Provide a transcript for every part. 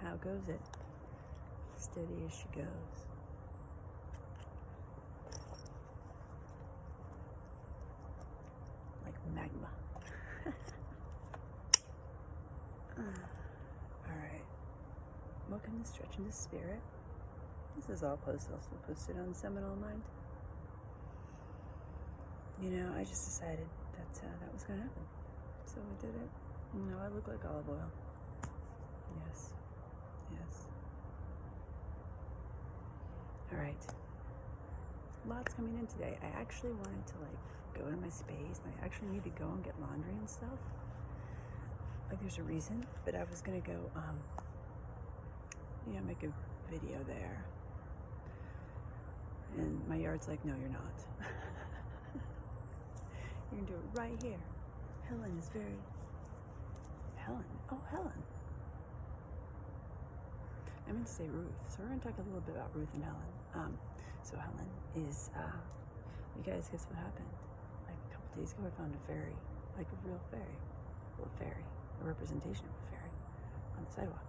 How goes it? Steady as she goes. Like magma. Alright. Welcome to Stretch into Spirit. This is all also posted on Seminole Mind. You know, I just decided that that was going to happen. So I did it. No, I look like olive oil. Yes. Yes. All right. Lots coming in today. I actually wanted to go to my space. And I actually need to go and get laundry and stuff. Like there's a reason, but I was going to go, make a video there. And my yard's like, no, you're not. You're going to do it right here. Helen. Oh, Helen. I meant to say Ruth. So we're going to talk a little bit about Ruth and Helen. So Helen is, you guys, guess what happened? Like a couple days ago, I found a fairy, like a real fairy. A representation of a fairy on the sidewalk.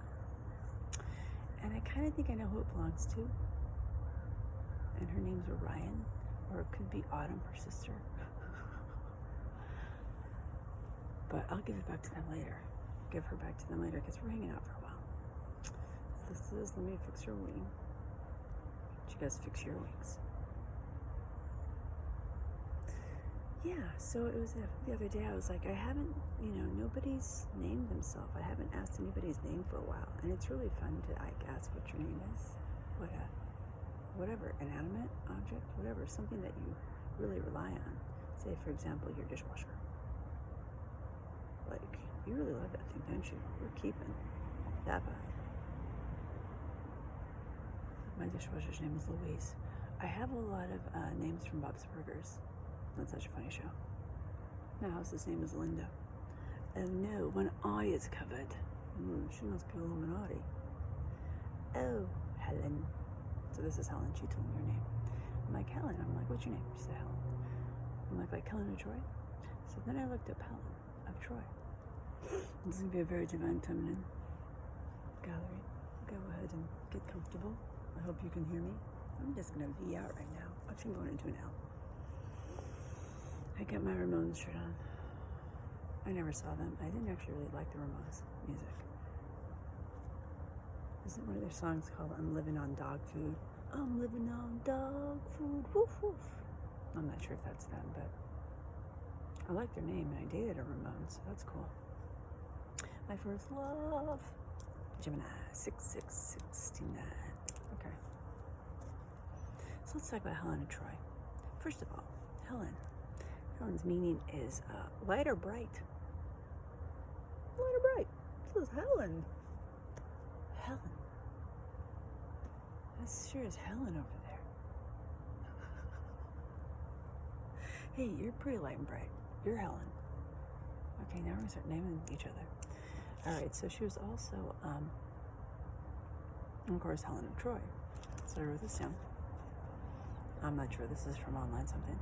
And I kind of think I know who it belongs to. And her name's Orion, or it could be Autumn, her sister. But I'll give it back to them later. Give her back to them later because we're hanging out for a while. This is, let me fix your wing. You guys fix your wings. Yeah, so it was the other day. I was like, I haven't, nobody's named themselves. I haven't asked anybody's name for a while. And it's really fun to ask what your name is. Whatever, inanimate object, whatever, something that you really rely on. Say, for example, your dishwasher. Like, you really love that thing, don't you? You're keeping that vibe. My dishwasher's name is Louise. I have a lot of names from Bob's Burgers. That's such a funny show. My house's name is Linda. Oh no, one eye is covered. She must be Illuminati. Oh, Helen. So this is Helen. She told me her name. I'm like, Helen. I'm like, what's your name? She said, Helen. I'm like Helen of Troy? So then I looked up Helen of Troy. This is going to be a very divine feminine gallery. Go ahead and get comfortable. I hope you can hear me. I'm just going to V out right now. Actually, I'm going into an L. I got my Ramones shirt on. I never saw them. I didn't actually really like the Ramones music. Isn't one of their songs called I'm Living on Dog Food? I'm living on dog food. Woof, woof. I'm not sure if that's them, but I like their name, and I dated a Ramones, so that's cool. My first love. Gemini 6669. Okay. So let's talk about Helen of Troy. First of all, Helen's meaning is light or bright. Light or bright. So is Helen. Helen. That sure is Helen over there. Hey, you're pretty light and bright. You're Helen. Okay, now we're going to start naming each other. Alright, so she was also, of course, Helen of Troy. So I wrote this down. I'm not sure this is from online something.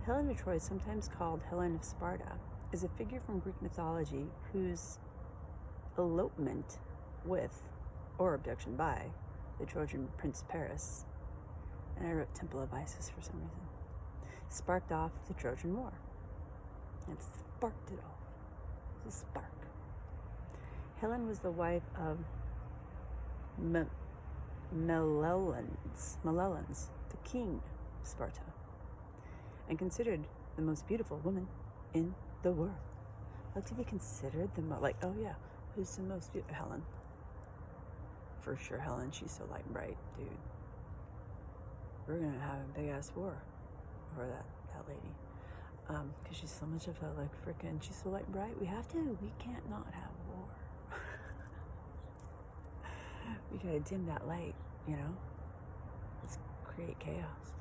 Helen of Troy, sometimes called Helen of Sparta, is a figure from Greek mythology whose elopement with, or abduction by, the Trojan prince Paris, and I wrote Temple of Isis for some reason, sparked off the Trojan War. It sparked it off. It's a spark. Helen was the wife of Melellins, the king of Sparta, and considered the most beautiful woman in the world. Like to be considered who's the most beautiful? Helen. For sure, Helen. She's so light and bright, dude. We're gonna have a big ass war over that lady, because she's so much of a she's so light and bright. We can't not have war. We gotta dim that light, Let's create chaos.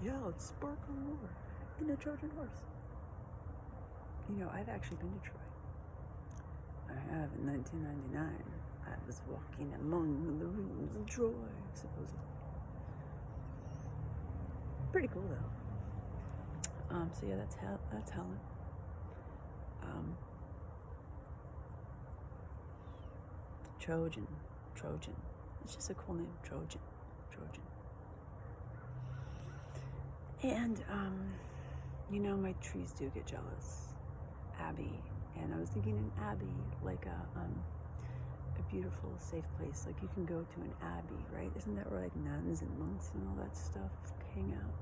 Yeah, let's spark a war in a Trojan horse. I've actually been to Troy. I have in 1999. I was walking among the ruins of Troy, supposedly. Pretty cool though. So yeah, that's Helen. Trojan Trojan. It's just a cool name, Trojan. And, my trees do get jealous. Abbey. And I was thinking an abbey, like a beautiful, safe place. Like you can go to an abbey, right? Isn't that where like nuns and monks and all that stuff hang out?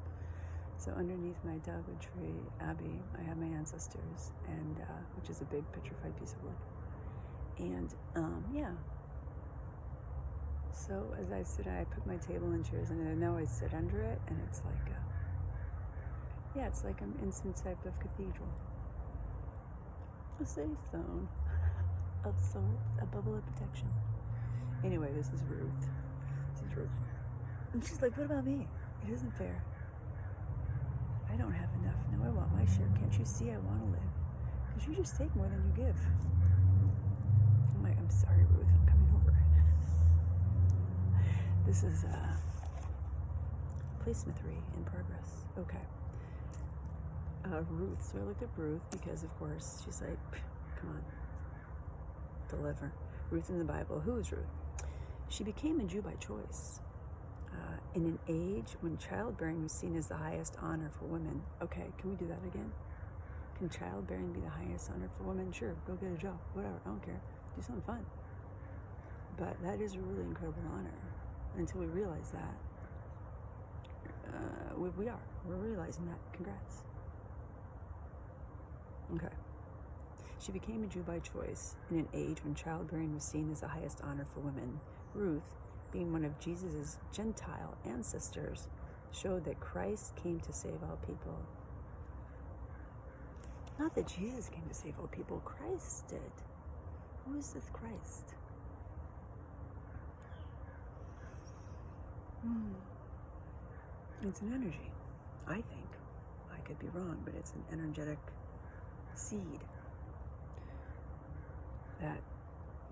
So underneath my dogwood tree, Abbey, I have my ancestors, and which is a big petrified piece of wood. And so as I sit, I put my table and chairs, and I know I sit under it, and it's like it's like I'm in some type of cathedral, a safe zone of sorts, a bubble of protection. Anyway, this is Ruth. And she's like, what about me? It isn't fair. I don't have enough. No, I want my share. Can't you see I want to live? Because you just take more than you give. I'm sorry, Ruth. I'm coming over. This is placematry in progress. Okay. Ruth. So I looked at Ruth because, of course, she's like, come on. Deliver. Ruth in the Bible. Who is Ruth? She became a Jew by choice. In an age when childbearing was seen as the highest honor for women. Okay, can we do that again? Can childbearing be the highest honor for women? Sure, go get a job, whatever, I don't care. Do something fun. But that is a really incredible honor. Until we realize that, we're realizing that. Congrats. Okay. She became a Jew by choice in an age when childbearing was seen as the highest honor for women. Ruth, being one of Jesus' Gentile ancestors, showed that Christ came to save all people. Not that Jesus came to save all people, Christ did. Who is this Christ? It's an energy, I think. I could be wrong, but it's an energetic seed that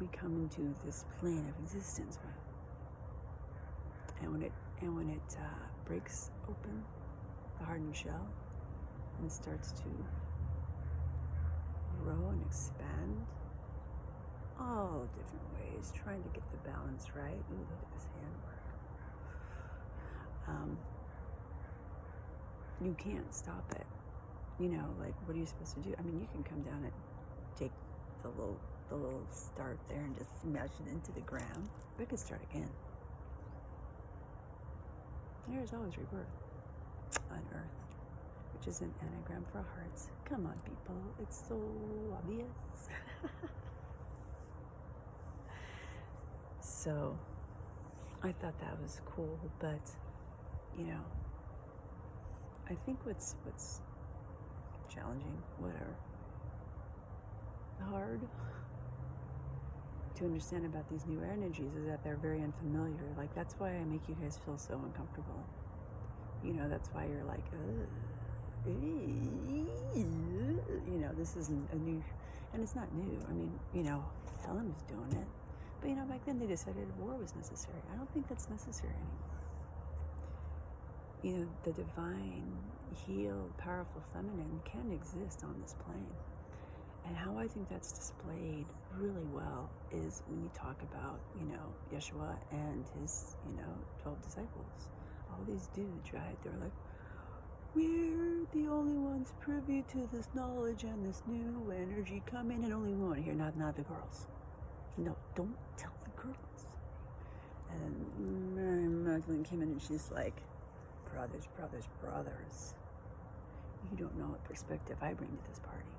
we come into this plane of existence with. And when it breaks open the hardened shell and starts to grow and expand, all different ways, trying to get the balance right. Ooh, look at this handwork. You can't stop it. Like, what are you supposed to do? I mean, you can come down and take the little start there and just smash it into the ground. But it could start again. There is always rebirth on Earth, which is an anagram for hearts. Come on, people. It's so obvious. So, I thought that was cool, but, I think what's challenging, whatever, hard to understand about these new energies is that they're very unfamiliar. Like, that's why I make you guys feel so uncomfortable. That's why you're like, this isn't a new, and it's not new. I mean, Helen was doing it. But, back then they decided war was necessary. I don't think that's necessary anymore. The divine, healed, powerful feminine can exist on this plane. And how I think that's displayed really well is when you talk about, Yeshua and his, 12 disciples. All these dudes, right? They're like, we're the only ones privy to this knowledge and this new energy coming, and only we want to hear, not the girls. No, don't tell the girls. And Mary Magdalene came in and she's like, brothers. You don't know what perspective I bring to this party.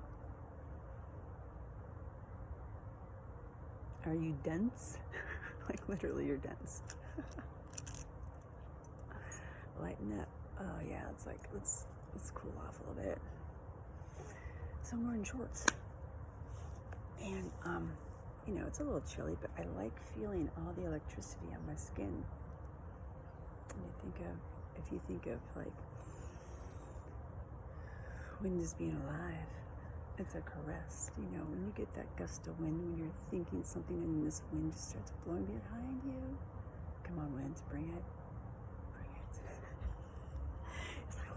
Are you dense? Like, literally, you're dense. Lighten up. Oh, yeah, it's like, let's cool off a little bit. So I'm wearing shorts. And, it's a little chilly, but I like feeling all the electricity on my skin. If you think of, like, wind as being alive, it's a caress. When you get that gust of wind, when you're thinking something and this wind just starts blowing behind you. Come on, winds, bring it. It's like,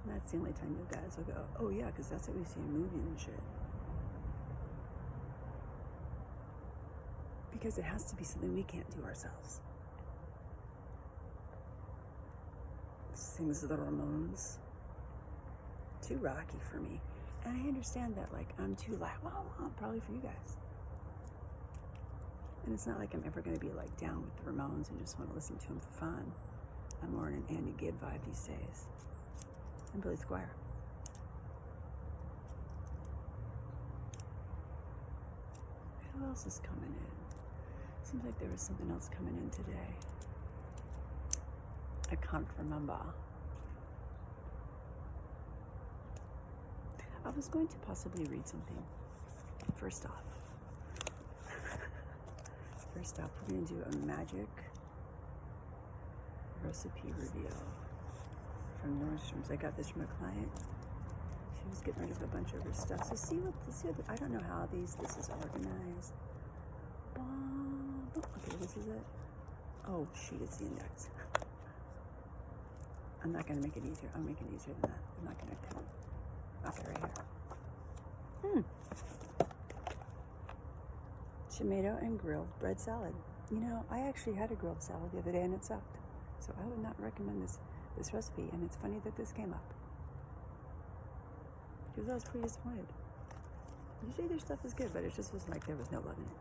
that's the only time you guys will go, oh yeah, because that's what we see in movies and shit. because it has to be something we can't do ourselves. Sings the Ramones. Too rocky for me. And I understand that, like, I'm too loud. Well, probably for you guys. And it's not like I'm ever going to be, like, down with the Ramones and just want to listen to them for fun. I'm more in an Andy Gibb vibe these days. And Billy Squire. Who else is coming in? Seems like there was something else coming in today. I can't remember. I was going to possibly read something. First off, we're going to do a magic recipe reveal from Nordstrom's. I got this from a client. She was getting rid of a bunch of her stuff. So see what I don't know how this is organized. Okay, this is it. Oh shoot, it's the index. I'm not going to make it easier. I'll make it easier than that. I'm not going to pin it. Okay, right here. Tomato and grilled bread salad. You know, I actually had a grilled salad the other day and it sucked. So I would not recommend this recipe. And it's funny that this came up, because I was pretty disappointed. Usually their stuff is good, but it just was like there was no love in it.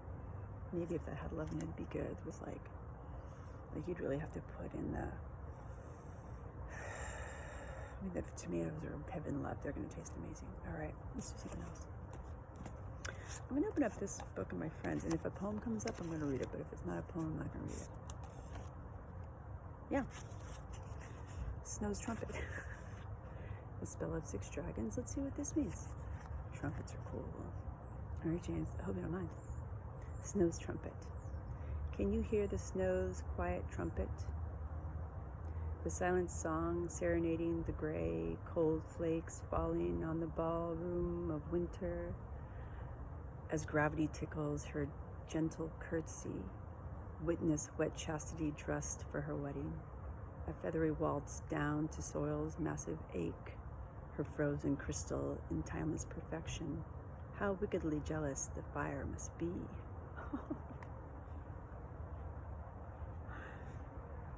Maybe if that had love in it, it'd be good with like you'd really have to put in the, I mean, the tomatoes have been loved. They're going to taste amazing. All right, let's do something else. I'm going to open up this book of my friends, and if a poem comes up, I'm going to read it, but if it's not a poem, I'm not going to read it. Yeah. Snow's Trumpet. The spell of 6 dragons. Let's see what this means. Trumpets are cool. All right, James, I hope you don't mind. Snow's Trumpet. Can you hear the snow's quiet trumpet? The silent song serenading the gray, cold flakes falling on the ballroom of winter as gravity tickles her gentle curtsy. Witness wet chastity dressed for her wedding. A feathery waltz down to soil's massive ache, her frozen crystal in timeless perfection. How wickedly jealous the fire must be.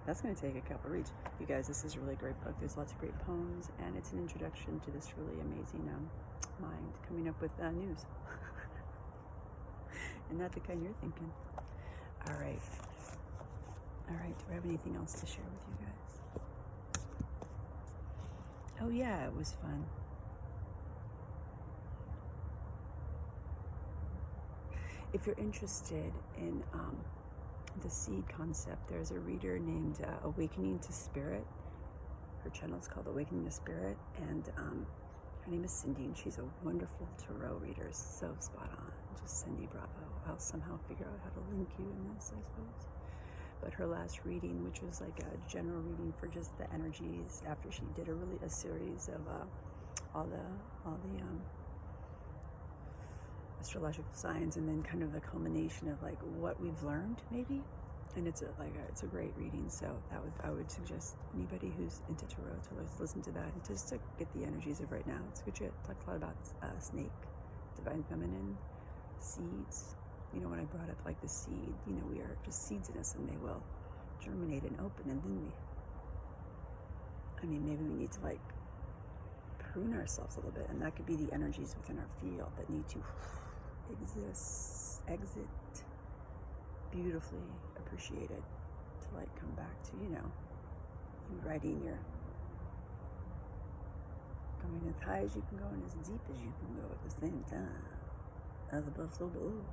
That's going to take a couple reads. You guys, this is a really great book. There's lots of great poems, and it's an introduction to this really amazing mind coming up with news. And not the kind you're thinking. All right. Do I have anything else to share with you guys? Oh yeah, it was fun. If you're interested in the seed concept, there's a reader named Awakening to Spirit. Her channel is called Awakening to Spirit, and her name is Cindy, and she's a wonderful tarot reader, so spot on. Just Cindy, bravo. I'll somehow figure out how to link you in this, I suppose. But her last reading, which was like a general reading for just the energies, after she did a series of all the astrological signs, and then kind of the culmination of like what we've learned, maybe. And it's a great reading. So I would suggest anybody who's into tarot to listen to that, and just to get the energies of right now. It's good shit. Talks a lot about snake, divine feminine, seeds. You know, when I brought up like the seed, you know, we are just seeds in us, and they will germinate and open, and then maybe we need to like prune ourselves a little bit, and that could be the energies within our field that need to exit beautifully appreciated, to like come back to, you know, you writing your, going as high as you can go and as deep as you can go at the same time, as above so below.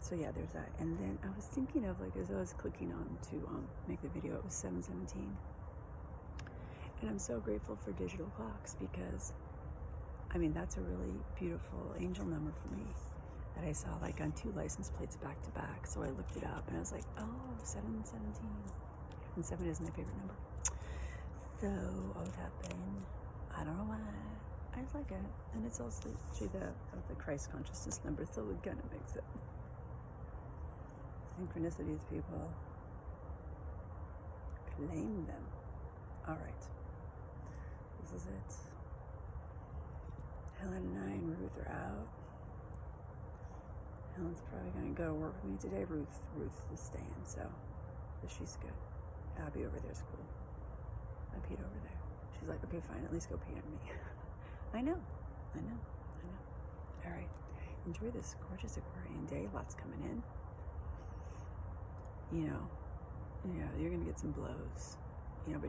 So yeah, there's that. And then I was thinking of, like, as I was clicking on to make the video, it was 7:17. And I'm so grateful for digital clocks, because that's a really beautiful angel number for me that I saw like on 2 license plates back to back. So I looked it up and I was like, oh, 7:17. And 7 is my favorite number. So what would happen? I don't know why. I just like it. And it's also to the Christ consciousness number, so it kind of makes sense. Synchronicities, people. Claim them. All right. This is it. Helen and I and Ruth are out. Helen's probably going to go to work with me today. Ruth is staying, so but she's good. Abby over there's cool. I peed over there. She's like, okay, fine, at least go pee on me. I know. All right, enjoy this gorgeous Aquarian day. Lots coming in. You're gonna get some blows. But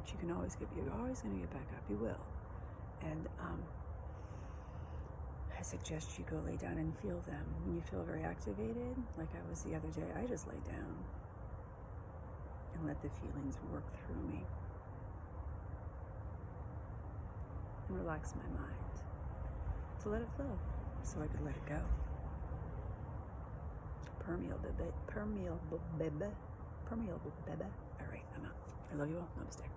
you're always gonna get back up. You will. And I suggest you go lay down and feel them. When you feel very activated, like I was the other day, I just lay down and let the feelings work through me and relax my mind to let it flow so I could let it go. Permeable, baby. All right, I'm out. I love you all. Namaste.